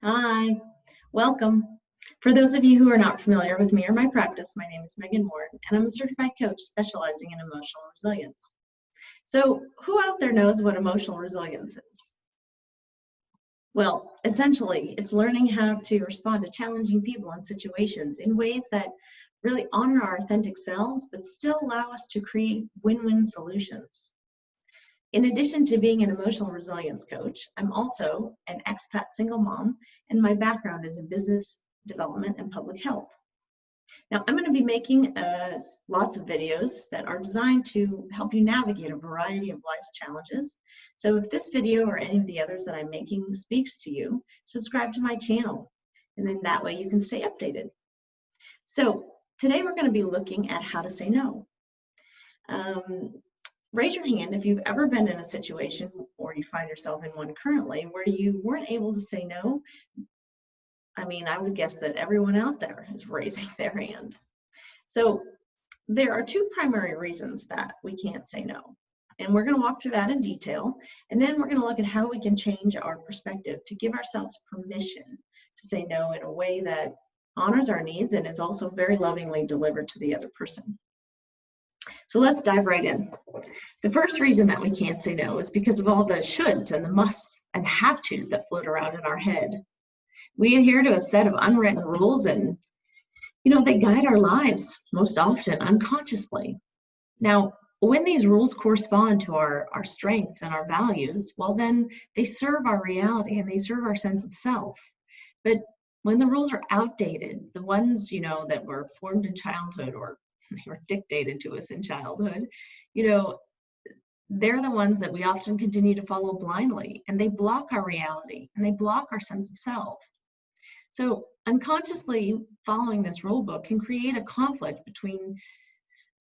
Hi, welcome. For those of you who are not familiar with me or my practice, my name is Megan Ward, and I'm a certified coach specializing in emotional resilience. So, who out there knows what emotional resilience is? Well, essentially, it's learning how to respond to challenging people and situations in ways that really honor our authentic selves, but still allow us to create win-win solutions. In addition to being an emotional resilience coach, I'm also an expat single mom, and my background is in business development and public health. Now, I'm going to be making lots of videos that are designed to help you navigate a variety of life's challenges. So if this video or any of the others that I'm making speaks to you, subscribe to my channel, and then that way you can stay updated. So today we're going to be looking at how to say no. Raise your hand if you've ever been in a situation, or you find yourself in one currently, where you weren't able to say no. I mean, I would guess that everyone out there is raising their hand. So there are two primary reasons that we can't say no. And we're going to walk through that in detail. And then we're going to look at how we can change our perspective to give ourselves permission to say no in a way that honors our needs and is also very lovingly delivered to the other person. So let's dive right in. The first reason that we can't say no is because of all the shoulds and the musts and have tos that float around in our head. We adhere to a set of unwritten rules, and they guide our lives most often unconsciously. Now, when these rules correspond to our strengths and our values, well, then they serve our reality and they serve our sense of self. But when the rules are outdated, the ones, that were formed in childhood or they were dictated to us in childhood, they're the ones that we often continue to follow blindly, and they block our reality and they block our sense of self. So unconsciously following this rule book can create a conflict between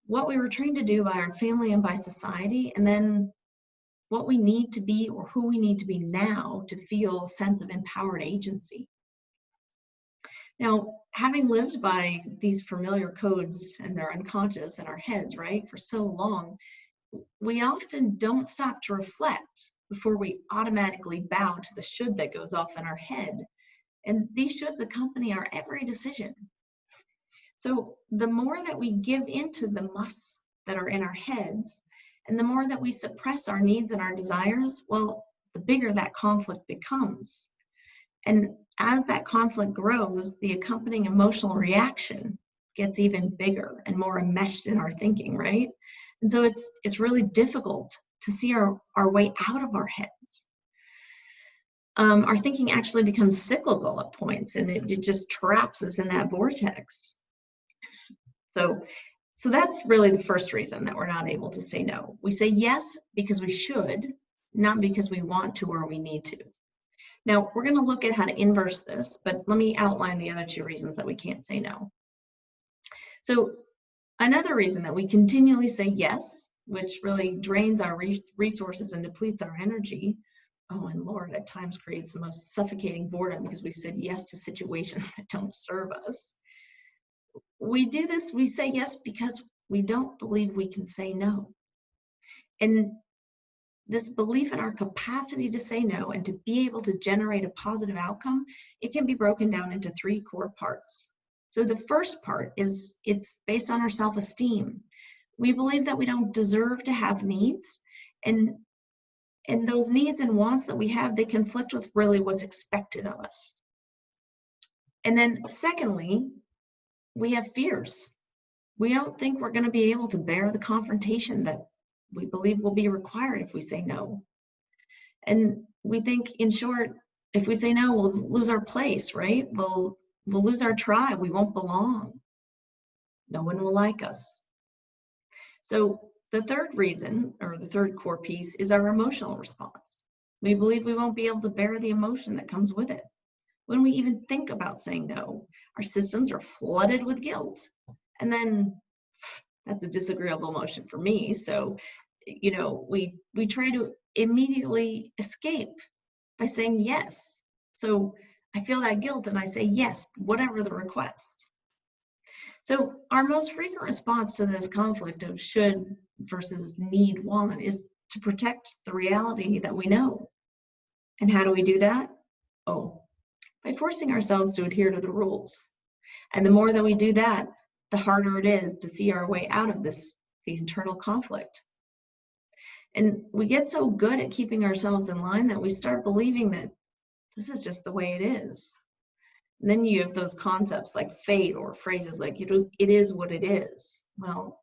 what we were trained to do by our family and by society, and then what we need to be or who we need to be now to feel a sense of empowered agency. Now, having lived by these familiar codes, and they're unconscious in our heads, right, for so long, we often don't stop to reflect before we automatically bow to the should that goes off in our head. And these shoulds accompany our every decision. So the more that we give into the musts that are in our heads, and the more that we suppress our needs and our desires, well, the bigger that conflict becomes. And as that conflict grows, the accompanying emotional reaction gets even bigger and more enmeshed in our thinking, right? And so it's really difficult to see our way out of our heads. Our thinking actually becomes cyclical at points, and it just traps us in that vortex. So that's really the first reason that we're not able to say no. We say yes because we should, not because we want to or we need to. Now, we're going to look at how to inverse this, but let me outline the other two reasons that we can't say no. So another reason that we continually say yes, which really drains our resources and depletes our energy, oh, and Lord, at times creates the most suffocating boredom because we've said yes to situations that don't serve us. We do this, we say yes because we don't believe we can say no. And this belief in our capacity to say no and to be able to generate a positive outcome, it can be broken down into three core parts. So the first part is it's based on our self-esteem. We believe that we don't deserve to have needs, and those needs and wants that we have, they conflict with really what's expected of us. And then secondly, we have fears. We don't think we're going to be able to bear the confrontation that we believe will be required if we say no. And we think, in short, if we say no, we'll lose our place, right? We'll lose our tribe. We won't belong. No one will like us. So the third reason, or the third core piece, is our emotional response. We believe we won't be able to bear the emotion that comes with it. When we even think about saying no, our systems are flooded with guilt. And then that's a disagreeable emotion for me. So, we try to immediately escape by saying yes. So I feel that guilt and I say yes, whatever the request. So our most frequent response to this conflict of should versus need want is to protect the reality that we know. And how do we do that? Oh, by forcing ourselves to adhere to the rules. And the more that we do that, the harder it is to see our way out of the internal conflict. And we get so good at keeping ourselves in line that we start believing that this is just the way it is. And then you have those concepts like fate or phrases like it is what it is. Well,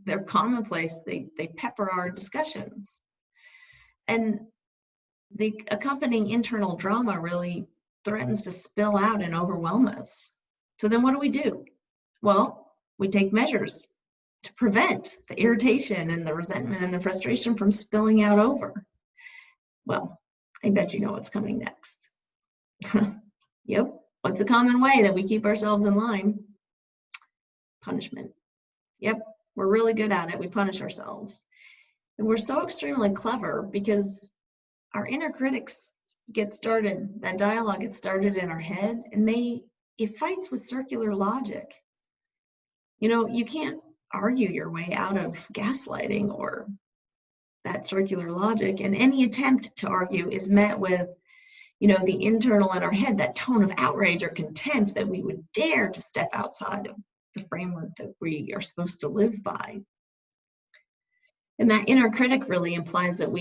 they're commonplace. They pepper our discussions. And the accompanying internal drama really threatens to spill out and overwhelm us. So then what do? Well, we take measures to prevent the irritation and the resentment and the frustration from spilling out over. Well, I bet you know what's coming next. Yep. What's a common way that we keep ourselves in line? Punishment. Yep. We're really good at it. We punish ourselves. And we're so extremely clever because our inner critics get started, that dialogue gets started in our head, and it fights with circular logic. You know, you can't argue your way out of gaslighting or that circular logic, and any attempt to argue is met with, the internal in our head, that tone of outrage or contempt that we would dare to step outside of the framework that we are supposed to live by. And that inner critic really implies that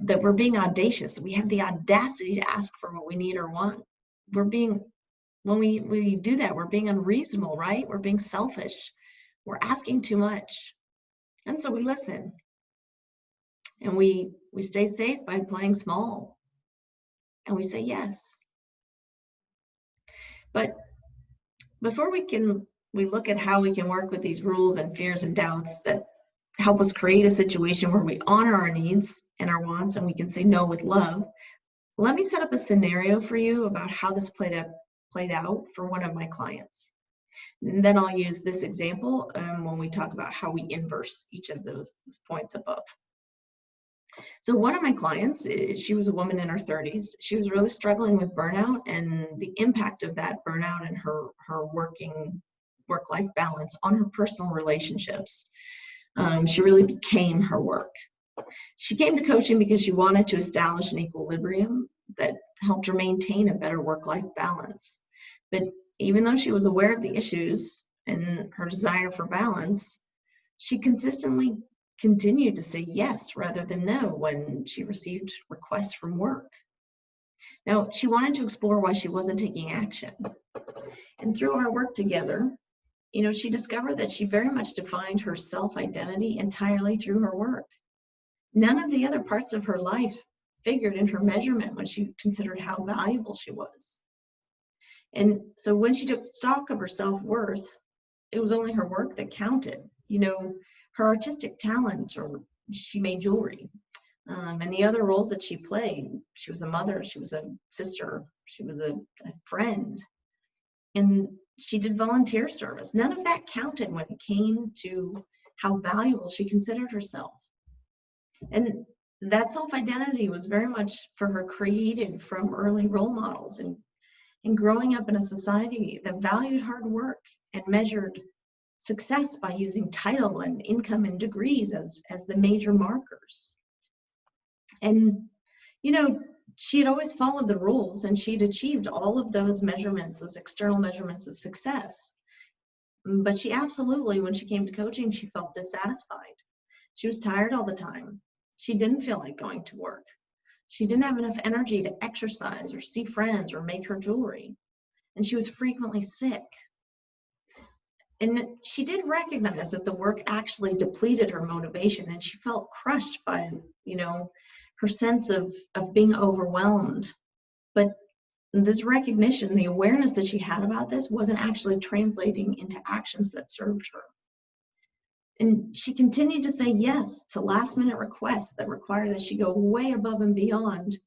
that we're being audacious. We have the audacity to ask for what we need or want. When we do that, we're being unreasonable, right? We're being selfish. We're asking too much. And so we listen. And we stay safe by playing small. And we say yes. But before we look at how we can work with these rules and fears and doubts that help us create a situation where we honor our needs and our wants and we can say no with love, let me set up a scenario for you about how this played out for one of my clients. And then I'll use this example when we talk about how we inverse each of those points above. So one of my clients, she was a woman in her 30s. She was really struggling with burnout and the impact of that burnout and her work-life balance on her personal relationships. She really became her work. She came to coaching because she wanted to establish an equilibrium that helped her maintain a better work-life balance. But even though she was aware of the issues and her desire for balance, she consistently continued to say yes rather than no when she received requests from work. Now, she wanted to explore why she wasn't taking action. And through our work together, she discovered that she very much defined her self-identity entirely through her work. None of the other parts of her life figured in her measurement when she considered how valuable she was. And so when she took stock of her self-worth, it was only her work that counted. Her artistic talent, or she made jewelry, and the other roles that she played. She was a mother, she was a sister, she was a friend, and she did volunteer service. None of that counted when it came to how valuable she considered herself. And that self-identity was very much for her created from early role models and growing up in a society that valued hard work and measured success by using title and income and degrees as the major markers. And, she had always followed the rules and she'd achieved all of those measurements, those external measurements of success. But she absolutely, when she came to coaching, she felt dissatisfied. She was tired all the time. She didn't feel like going to work. She didn't have enough energy to exercise or see friends or make her jewelry. And she was frequently sick. And she did recognize that the work actually depleted her motivation, and she felt crushed by, her sense of being overwhelmed. But this recognition, the awareness that she had about this, wasn't actually translating into actions that served her. And she continued to say yes to last-minute requests that require that she go way above and beyond,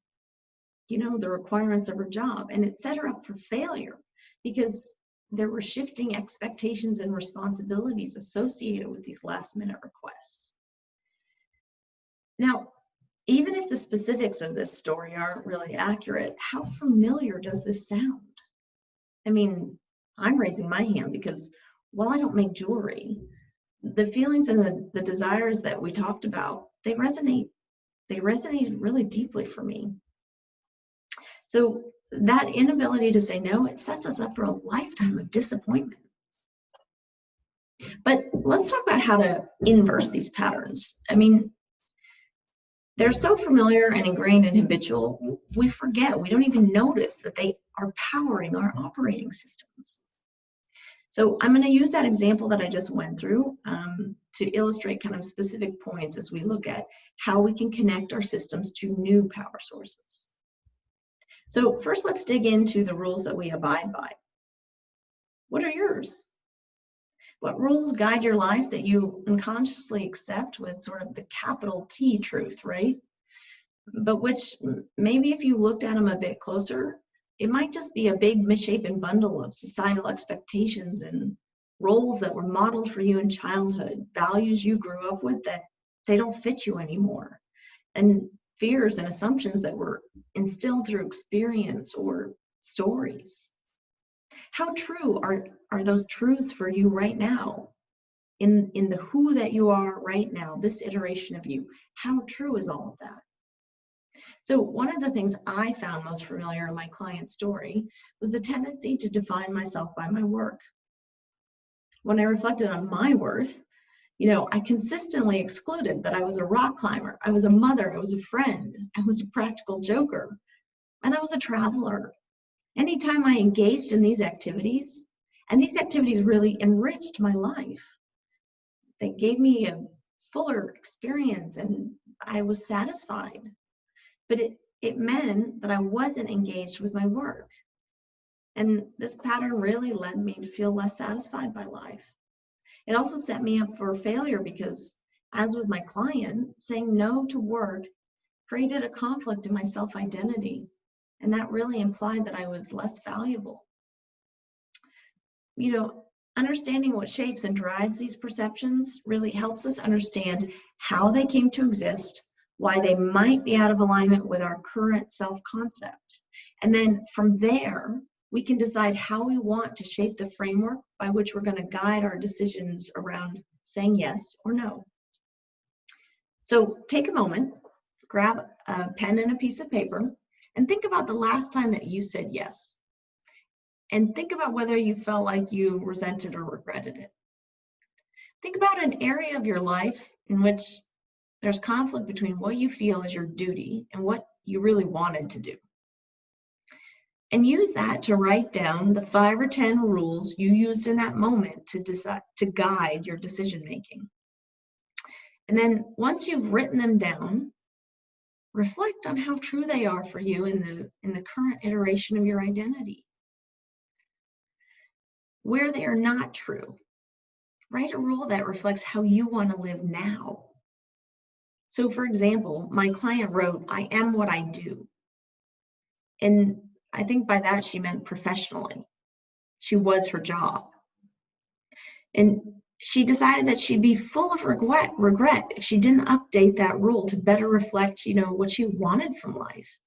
the requirements of her job. And it set her up for failure because there were shifting expectations and responsibilities associated with these last-minute requests. Now, even if the specifics of this story aren't really accurate, how familiar does this sound? I mean, I'm raising my hand because while I don't make jewelry, the feelings and the desires that we talked about, they resonated really deeply for me. So that inability to say no, it sets us up for a lifetime of disappointment. But let's talk about how to inverse these patterns. I mean, they're so familiar and ingrained and habitual, we forget, we don't even notice that they are powering our operating systems. So I'm going to use that example that I just went through to illustrate kind of specific points as we look at how we can connect our systems to new power sources. So first, let's dig into the rules that we abide by. What are yours? What rules guide your life that you unconsciously accept with sort of the capital T truth, right? But which maybe if you looked at them a bit closer, it might just be a big misshapen bundle of societal expectations and roles that were modeled for you in childhood, values you grew up with that they don't fit you anymore, and fears and assumptions that were instilled through experience or stories. How true are those truths for you right now? In the who that you are right now, this iteration of you, how true is all of that? So one of the things I found most familiar in my client's story was the tendency to define myself by my work. When I reflected on my worth, I consistently excluded that I was a rock climber, I was a mother, I was a friend, I was a practical joker, and I was a traveler. Anytime I engaged in these activities, and these activities really enriched my life, they gave me a fuller experience and I was satisfied. But it meant that I wasn't engaged with my work. And this pattern really led me to feel less satisfied by life. It also set me up for failure because, as with my client, saying no to work created a conflict in my self-identity. And that really implied that I was less valuable. Understanding what shapes and drives these perceptions really helps us understand how they came to exist, why they might be out of alignment with our current self-concept. And then from there, we can decide how we want to shape the framework by which we're going to guide our decisions around saying yes or no. So take a moment, grab a pen and a piece of paper, and think about the last time that you said yes. And think about whether you felt like you resented or regretted it. Think about an area of your life in which there's conflict between what you feel is your duty and what you really wanted to do. And use that to write down the 5 or 10 rules you used in that moment to decide, to guide your decision making. And then once you've written them down, reflect on how true they are for you in the current iteration of your identity. Where they are not true, write a rule that reflects how you want to live now. So for example, my client wrote, "I am what I do." And I think by that she meant professionally. She was her job. And she decided that she'd be full of regret if she didn't update that rule to better reflect, what she wanted from life.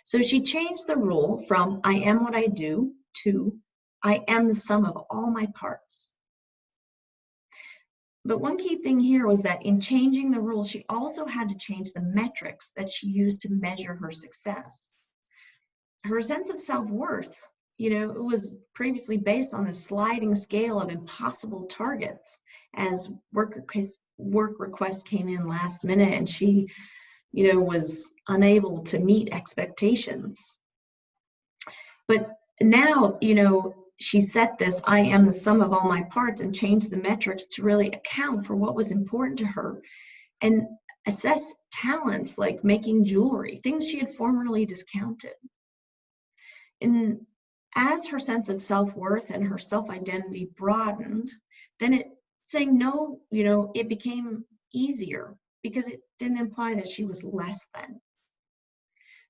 So she changed the rule from "I am what I do" to "I am the sum of all my parts." But one key thing here was that in changing the rules, she also had to change the metrics that she used to measure her success. Her sense of self-worth, it was previously based on a sliding scale of impossible targets as work requests came in last minute and she, was unable to meet expectations. But now, she set this "I am the sum of all my parts" and changed the metrics to really account for what was important to her and assess talents like making jewelry, things she had formerly discounted. And as her sense of self-worth and her self-identity broadened, then saying no, it became easier because it didn't imply that she was less than.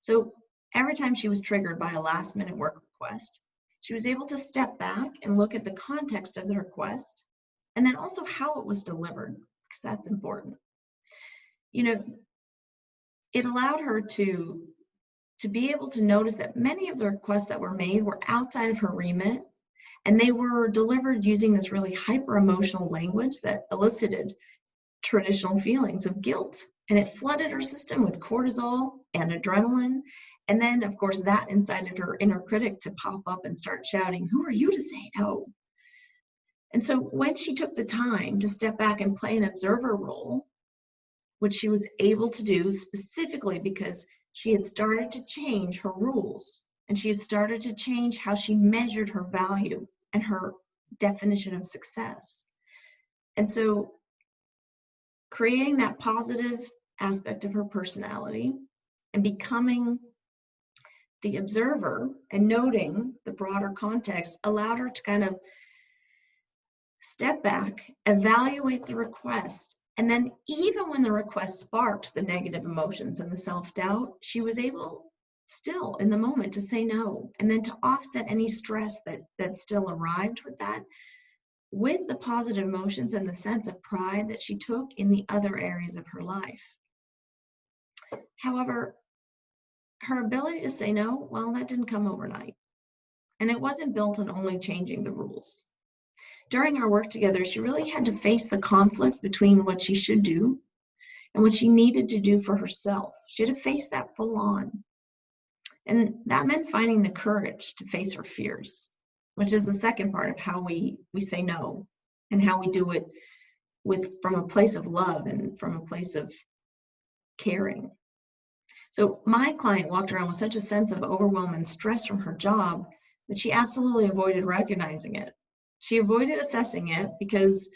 So every time she was triggered by a last-minute work request, she was able to step back and look at the context of the request and then also how it was delivered, because that's important. It allowed her to be able to notice that many of the requests that were made were outside of her remit, and they were delivered using this really hyper-emotional language that elicited traditional feelings of guilt. And it flooded her system with cortisol and adrenaline, And then, of course, that incited her inner critic to pop up and start shouting, "Who are you to say no?" And so when she took the time to step back and play an observer role, which she was able to do specifically because she had started to change her rules and she had started to change how she measured her value and her definition of success. And so creating that positive aspect of her personality and becoming the observer and noting the broader context allowed her to kind of step back, evaluate the request, and then even when the request sparked the negative emotions and the self-doubt, she was able still in the moment to say no, and then to offset any stress that still arrived with that, with the positive emotions and the sense of pride that she took in the other areas of her life. However, her ability to say no, well, that didn't come overnight. And it wasn't built on only changing the rules. During our work together, she really had to face the conflict between what she should do and what she needed to do for herself. She had to face that full on. And that meant finding the courage to face her fears, which is the second part of how we say no and how we do it from a place of love and from a place of caring. So my client walked around with such a sense of overwhelm and stress from her job that she absolutely avoided recognizing it. She avoided assessing it because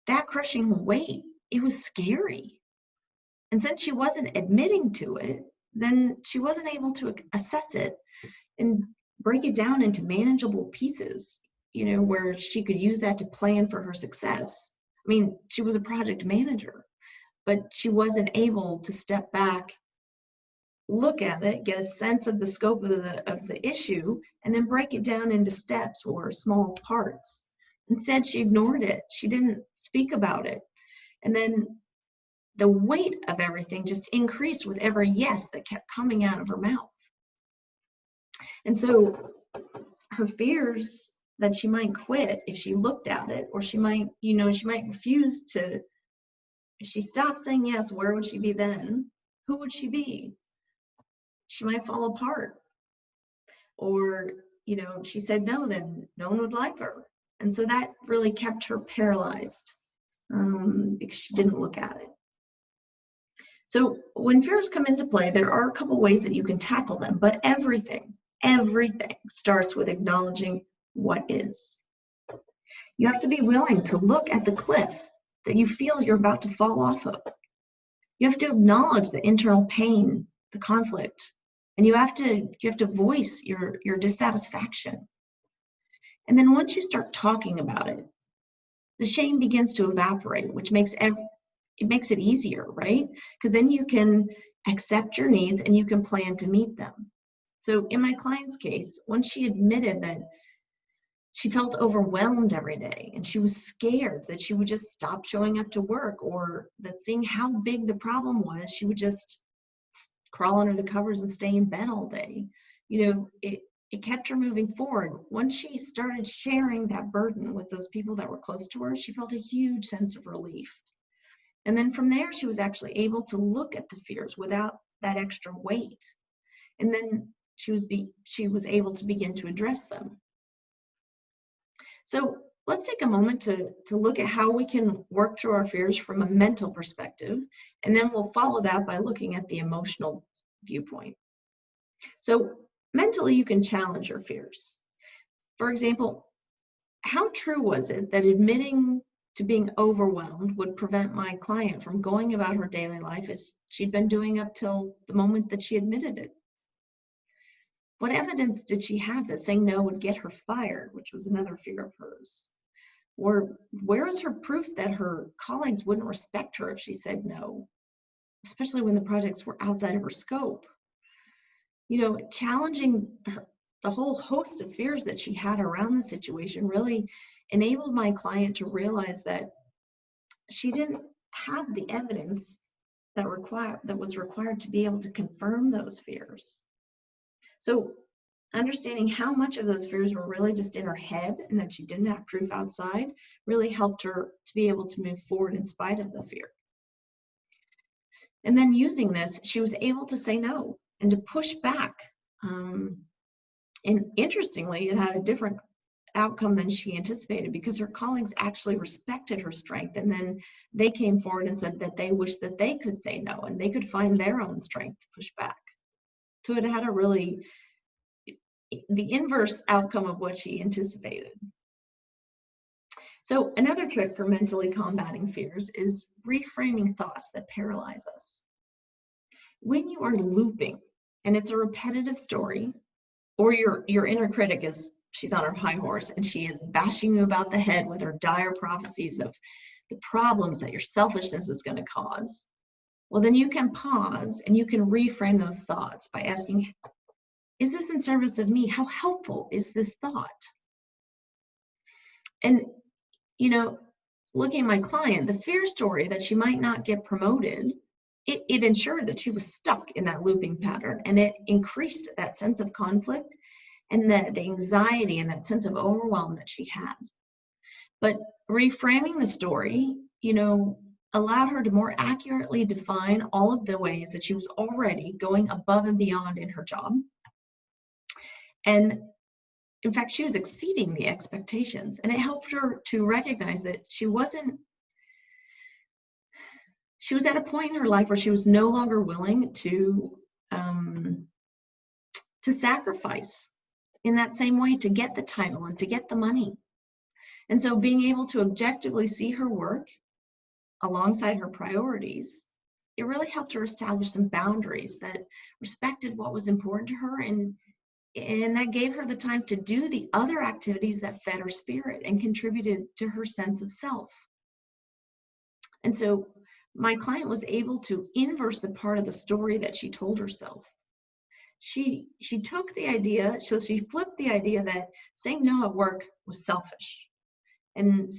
that crushing weight, it was scary. And since she wasn't admitting to it, then she wasn't able to assess it and break it down into manageable pieces, where she could use that to plan for her success. I mean, she was a project manager, but she wasn't able to step back, look at it, get a sense of the scope of the issue, and then break it down into steps or small parts. Instead, she ignored it. She didn't speak about it. And then the weight of everything just increased with every yes that kept coming out of her mouth. And so her fears that she might quit if she looked at it, or she might refuse to, if she stopped saying yes, where would she be then? Who would she be? She might fall apart. Or, if she said no, then no one would like her. And so that really kept her paralyzed because she didn't look at it. So when fears come into play, there are a couple ways that you can tackle them, but everything starts with acknowledging what is. You have to be willing to look at the cliff that you feel you're about to fall off of. You have to acknowledge the internal pain, the conflict, and you have to voice your dissatisfaction. And then once you start talking about it, the shame begins to evaporate, which makes it easier, right? Because then you can accept your needs and you can plan to meet them. So in my client's case, once she admitted that she felt overwhelmed every day and she was scared that she would just stop showing up to work, or that seeing how big the problem was, she would just crawl under the covers and stay in bed all day. It kept her moving forward. Once she started sharing that burden with those people that were close to her, she felt a huge sense of relief. And then from there, she was actually able to look at the fears without that extra weight. And then she was able to begin to address them. So let's take a moment to look at how we can work through our fears from a mental perspective, and then we'll follow that by looking at the emotional viewpoint. So mentally, you can challenge your fears. For example, how true was it that admitting to being overwhelmed would prevent my client from going about her daily life as she'd been doing up till the moment that she admitted it? What evidence did she have that saying no would get her fired, which was another fear of hers? Or where is her proof that her colleagues wouldn't respect her if she said no, especially when the projects were outside of her scope? Challenging the whole host of fears that she had around the situation really enabled my client to realize that she didn't have the evidence that was required to be able to confirm those fears. So understanding how much of those fears were really just in her head and that she didn't have proof outside really helped her to be able to move forward in spite of the fear. And then using this, she was able to say no. and to push back. And interestingly, it had a different outcome than she anticipated, because her colleagues actually respected her strength, and then they came forward and said that they wish that they could say no and they could find their own strength to push back. So it had a really, the inverse outcome of what she anticipated. So another trick for mentally combating fears is reframing thoughts that paralyze us. When you are looping and it's a repetitive story, or your inner critic is, she's on her high horse and she is bashing you about the head with her dire prophecies of the problems that your selfishness is going to cause, well, then you can pause and you can reframe those thoughts by asking, is this in service of me? How helpful is this thought? And, looking at my client, the fear story that she might not get promoted, it ensured that she was stuck in that looping pattern, and it increased that sense of conflict and the anxiety and that sense of overwhelm that she had. But reframing the story, allowed her to more accurately define all of the ways that she was already going above and beyond in her job. And in fact, she was exceeding the expectations, and it helped her to recognize that she was at a point in her life where she was no longer willing to sacrifice in that same way to get the title and to get the money. And so being able to objectively see her work alongside her priorities, it really helped her establish some boundaries that respected what was important to her, and that gave her the time to do the other activities that fed her spirit and contributed to her sense of self. And so my client was able to inverse the part of the story that she told herself. She took the idea, so she flipped the idea that saying no at work was selfish, and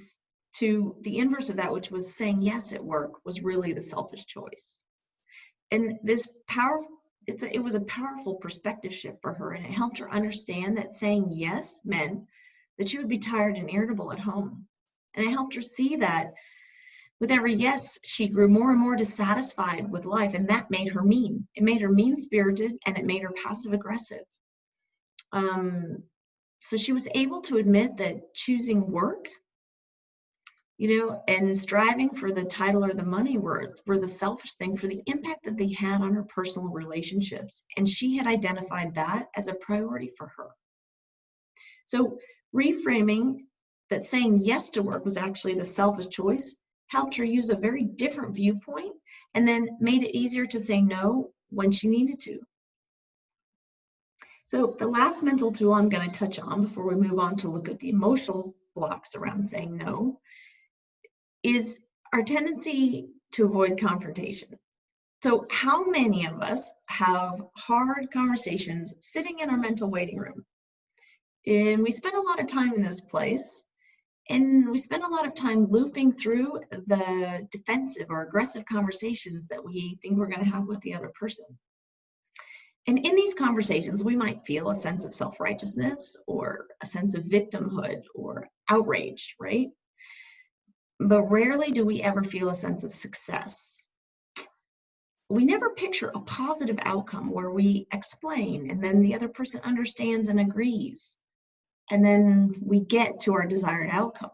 to the inverse of that, which was saying yes at work was really the selfish choice. And this it was a powerful perspective shift for her, and it helped her understand that saying yes meant that she would be tired and irritable at home. And it helped her see that with every yes, she grew more and more dissatisfied with life, and that made her mean. It made her mean-spirited, and it made her passive-aggressive. So she was able to admit that choosing work, and striving for the title or the money were the selfish thing for the impact that they had on her personal relationships. And she had identified that as a priority for her. So reframing that saying yes to work was actually the selfish choice helped her use a very different viewpoint, and then made it easier to say no when she needed to. So the last mental tool I'm going to touch on before we move on to look at the emotional blocks around saying no is our tendency to avoid confrontation. So how many of us have hard conversations sitting in our mental waiting room? And we spend a lot of time in this place, and we spend a lot of time looping through the defensive or aggressive conversations that we think we're going to have with the other person. And in these conversations, we might feel a sense of self-righteousness or a sense of victimhood or outrage, right? But rarely do we ever feel a sense of success. We never picture a positive outcome where we explain and then the other person understands and agrees, and then we get to our desired outcome.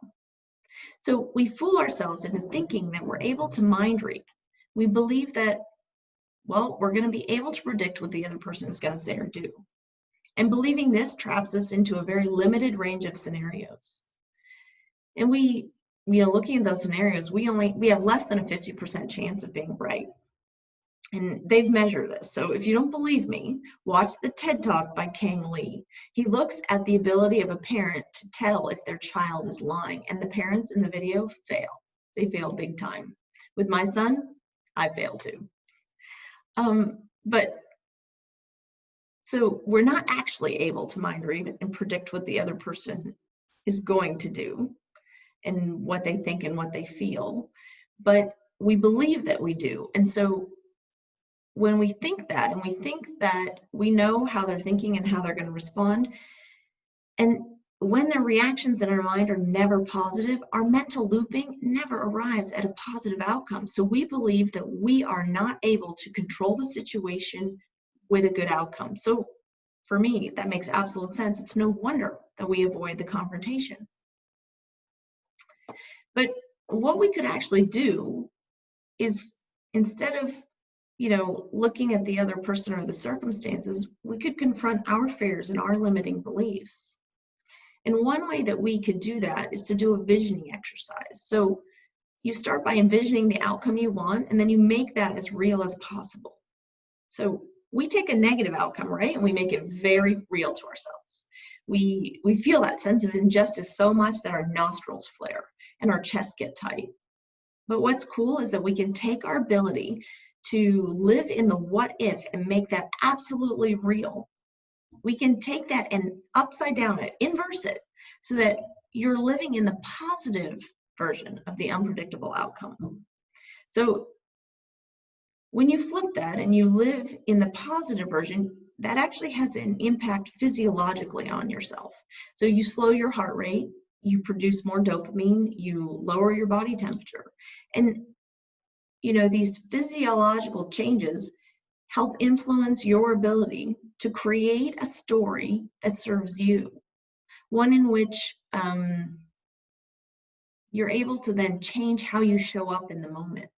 So we fool ourselves into thinking that we're able to mind read. We believe that, well, we're going to be able to predict what the other person is going to say or do. And believing this traps us into a very limited range of scenarios. And we, looking at those scenarios, we have less than a 50% chance of being right. And they've measured this. So if you don't believe me, watch the TED Talk by Kang Lee. He looks at the ability of a parent to tell if their child is lying, and the parents in the video fail. They fail big time. With my son, I fail too. So we're not actually able to mind read and predict what the other person is going to do and what they think and what they feel, but we believe that we do. And so when we think that, and we think that we know how they're thinking and how they're going to respond, and when their reactions in our mind are never positive, our mental looping never arrives at a positive outcome. So we believe that we are not able to control the situation with a good outcome. So for me, that makes absolute sense. It's no wonder that we avoid the confrontation. But what we could actually do is, instead of looking at the other person or the circumstances, we could confront our fears and our limiting beliefs. And one way that we could do that is to do a visioning exercise. So you start by envisioning the outcome you want, and then you make that as real as possible. So we take a negative outcome, right? And we make it very real to ourselves. We feel that sense of injustice so much that our nostrils flare and our chests get tight. But what's cool is that we can take our ability to live in the what if and make that absolutely real. We can take that and upside down it, inverse it, so that you're living in the positive version of the unpredictable outcome. So when you flip that and you live in the positive version, that actually has an impact physiologically on yourself. So you slow your heart rate, you produce more dopamine, you lower your body temperature. And these physiological changes help influence your ability to create a story that serves you, one in which you're able to then change how you show up in the moment.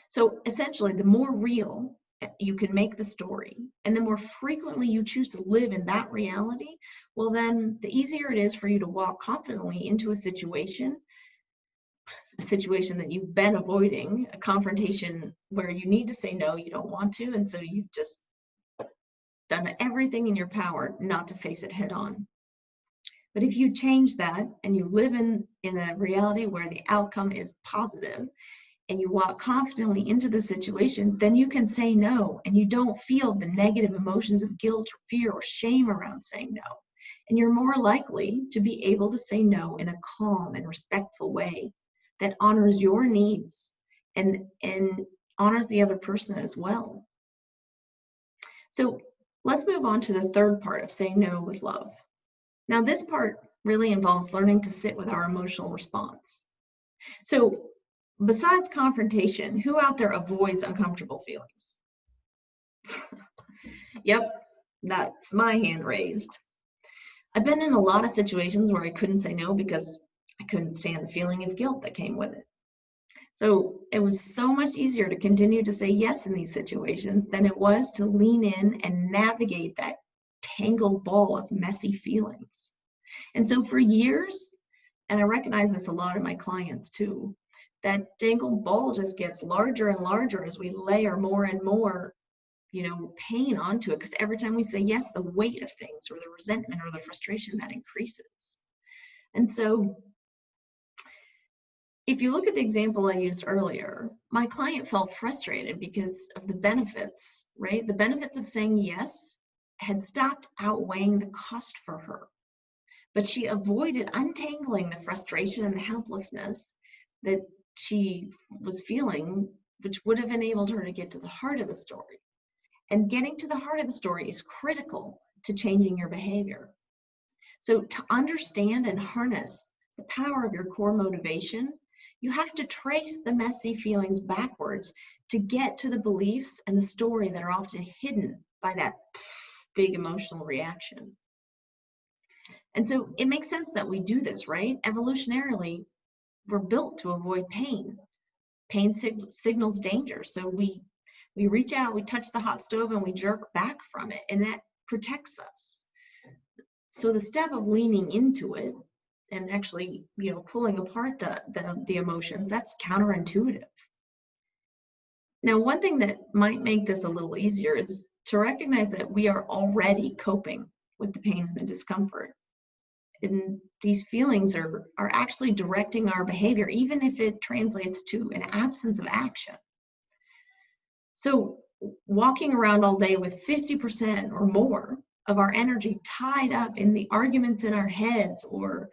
So essentially, the more real you can make the story, and the more frequently you choose to live in that reality, well, then the easier it is for you to walk confidently into a situation that you've been avoiding, a confrontation where you need to say no, you don't want to, and so you've just done everything in your power not to face it head on. But if you change that and you live in a reality where the outcome is positive, and you walk confidently into the situation, then you can say no, and you don't feel the negative emotions of guilt or fear or shame around saying no. And you're more likely to be able to say no in a calm and respectful way that honors your needs and honors the other person as well. So let's move on to the third part of saying no with love. Now, this part really involves learning to sit with our emotional response. So besides confrontation, who out there avoids uncomfortable feelings? Yep, that's my hand raised. I've been in a lot of situations where I couldn't say no because I couldn't stand the feeling of guilt that came with it. So it was so much easier to continue to say yes in these situations than it was to lean in and navigate that tangled ball of messy feelings. And so for years, and I recognize this a lot in my clients too, that tangled ball just gets larger and larger as we layer more and more, pain onto it. Because every time we say yes, the weight of things or the resentment or the frustration, that increases. And so if you look at the example I used earlier, my client felt frustrated because of the benefits, right? The benefits of saying yes had stopped outweighing the cost for her. But she avoided untangling the frustration and the helplessness that she was feeling, which would have enabled her to get to the heart of the story. And getting to the heart of the story is critical to changing your behavior. So to understand and harness the power of your core motivation, you have to trace the messy feelings backwards to get to the beliefs and the story that are often hidden by that big emotional reaction. And so it makes sense that we do this, right? Evolutionarily, we're built to avoid pain. Pain signals danger. So we reach out, we touch the hot stove, and we jerk back from it, and that protects us. So the step of leaning into it and actually, pulling apart the emotions, that's counterintuitive. Now, one thing that might make this a little easier is to recognize that we are already coping with the pain and the discomfort. And these feelings are actually directing our behavior, even if it translates to an absence of action. So walking around all day with 50% or more of our energy tied up in the arguments in our heads, or,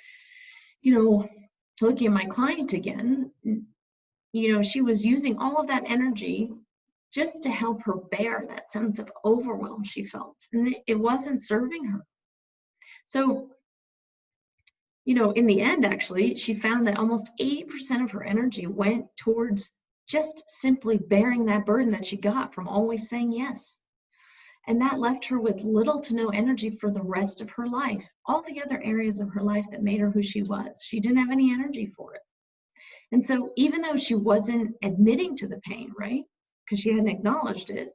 looking at my client again, she was using all of that energy just to help her bear that sense of overwhelm she felt, and it wasn't serving her. So in the end, actually, she found that almost 80% of her energy went towards just simply bearing that burden that she got from always saying yes. And that left her with little to no energy for the rest of her life. All the other areas of her life that made her who she was, she didn't have any energy for it. And so even though she wasn't admitting to the pain, right, because she hadn't acknowledged it,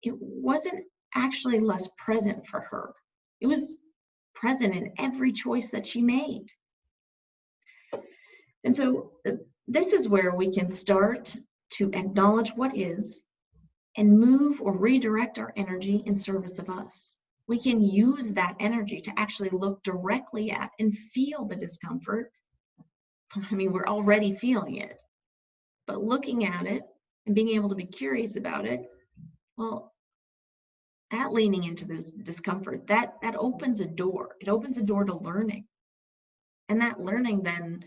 it wasn't actually less present for her. It was present in every choice that she made. And so this is where we can start to acknowledge what is and move or redirect our energy in service of us. We can use that energy to actually look directly at and feel the discomfort. I mean, we're already feeling it, but looking at it and being able to be curious about it, well, that leaning into this discomfort, that opens a door. It opens a door to learning. And that learning then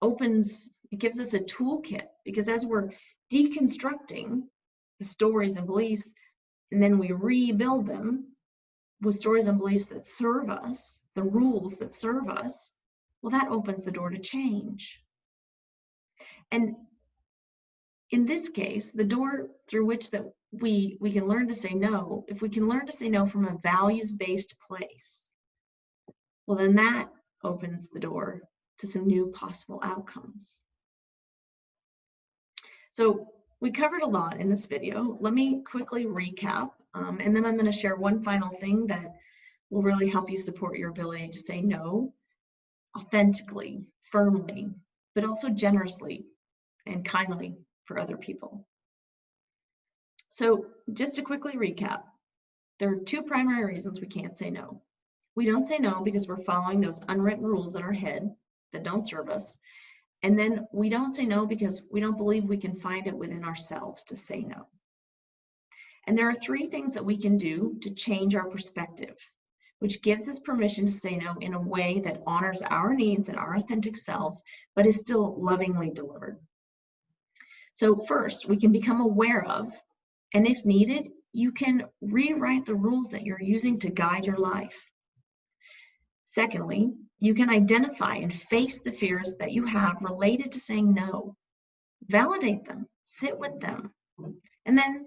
it gives us a toolkit, because as we're deconstructing the stories and beliefs, and then we rebuild them with stories and beliefs that serve us, the rules that serve us, well, that opens the door to change. And in this case, the door through which that we can learn to say no, if we can learn to say no from a values-based place, well, then that opens the door to some new possible outcomes. So we covered a lot in this video. Let me quickly recap, and then I'm going to share one final thing that will really help you support your ability to say no authentically, firmly, but also generously and kindly for other people. So just to quickly recap, there are two primary reasons we can't say no. We don't say no because we're following those unwritten rules in our head that don't serve us. And then we don't say no because we don't believe we can find it within ourselves to say no. And there are three things that we can do to change our perspective, which gives us permission to say no in a way that honors our needs and our authentic selves, but is still lovingly delivered. So first, we can become aware of, and if needed, you can rewrite the rules that you're using to guide your life. Secondly, you can identify and face the fears that you have related to saying no. Validate them, sit with them, and then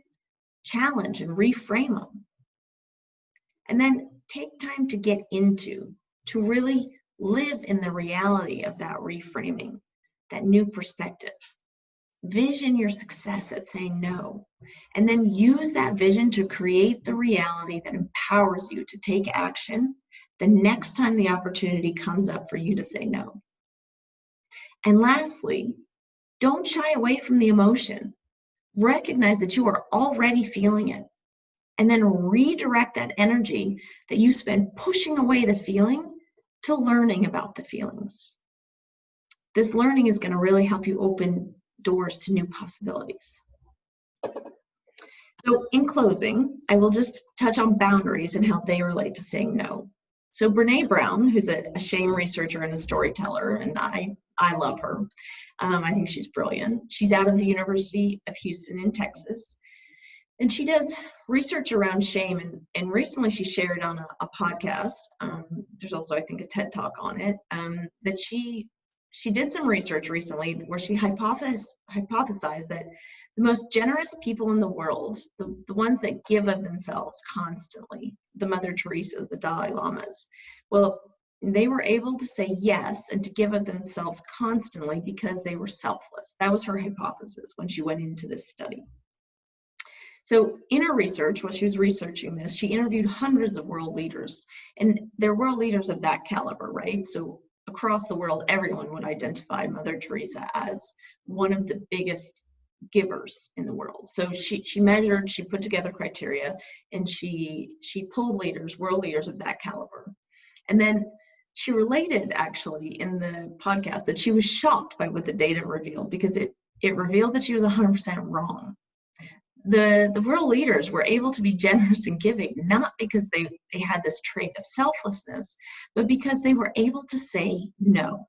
challenge and reframe them. And then take time to get into, to really live in the reality of that reframing, that new perspective. Vision your success at saying no, and then use that vision to create the reality that empowers you to take action the next time the opportunity comes up for you to say no. And lastly, don't shy away from the emotion. Recognize that you are already feeling it, and then redirect that energy that you spend pushing away the feeling to learning about the feelings. This learning is going to really help you open doors to new possibilities. So in closing, I will just touch on boundaries and how they relate to saying no. So Brene Brown, who's a shame researcher and a storyteller, and I love her. I think she's brilliant. She's out of the University of Houston in Texas. And she does research around shame, and recently she shared on a podcast, there's also, I think, a TED Talk on it, that she did some research recently where she hypothesized that the most generous people in the world, the ones that give of themselves constantly, the Mother Teresa's, the Dalai Lamas, well, they were able to say yes and to give of themselves constantly because they were selfless. That was her hypothesis when she went into this study. So in her research, while she was researching this, she interviewed hundreds of world leaders, and they're world leaders of that caliber, right? So across the world, everyone would identify Mother Teresa as one of the biggest givers in the world. So she measured, she put together criteria, and she pulled leaders, world leaders of that caliber. And then she related, actually, in the podcast, that she was shocked by what the data revealed, because it revealed that she was 100% wrong. The world leaders were able to be generous and giving, not because they had this trait of selflessness, but because they were able to say no.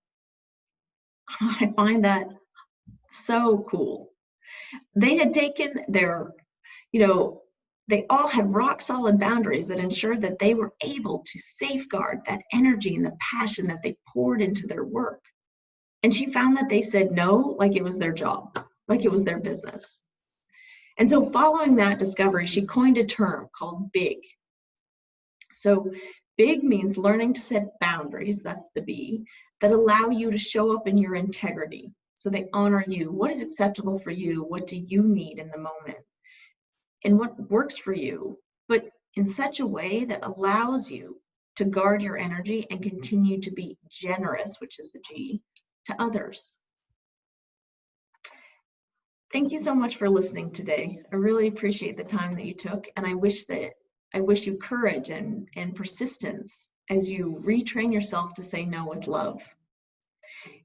I find that so cool. They had taken their, they all had rock solid boundaries that ensured that they were able to safeguard that energy and the passion that they poured into their work. And she found that they said no like it was their job, like it was their business. And so following that discovery, she coined a term called BIG. So BIG means learning to set boundaries, that's the B, that allow you to show up in your integrity. So they honor you. What is acceptable for you? What do you need in the moment? And what works for you, but in such a way that allows you to guard your energy and continue to be generous, which is the G, to others. Thank you so much for listening today. I really appreciate the time that you took, and I wish you courage and persistence as you retrain yourself to say no with love.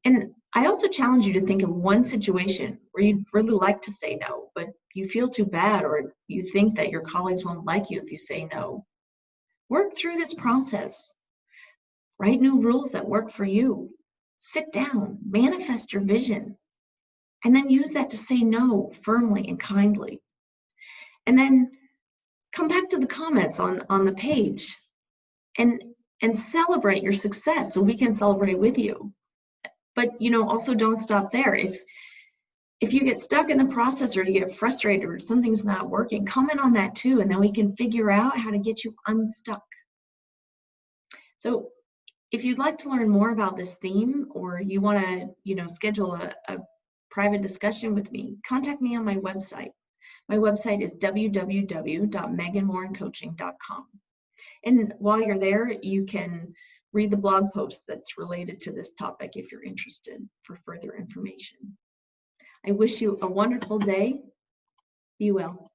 And I also challenge you to think of one situation where you'd really like to say no, but you feel too bad or you think that your colleagues won't like you if you say no. Work through this process. Write new rules that work for you. Sit down, manifest your vision, and then use that to say no firmly and kindly. And then come back to the comments on the page and celebrate your success so we can celebrate with you. But also don't stop there. If you get stuck in the process or you get frustrated or something's not working, comment on that too, and then we can figure out how to get you unstuck. So if you'd like to learn more about this theme, or you want to schedule a private discussion with me, contact me on my website. My website is www.meganwarrencoaching.com. And while you're there, you can read the blog post that's related to this topic if you're interested for further information. I wish you a wonderful day. Be well.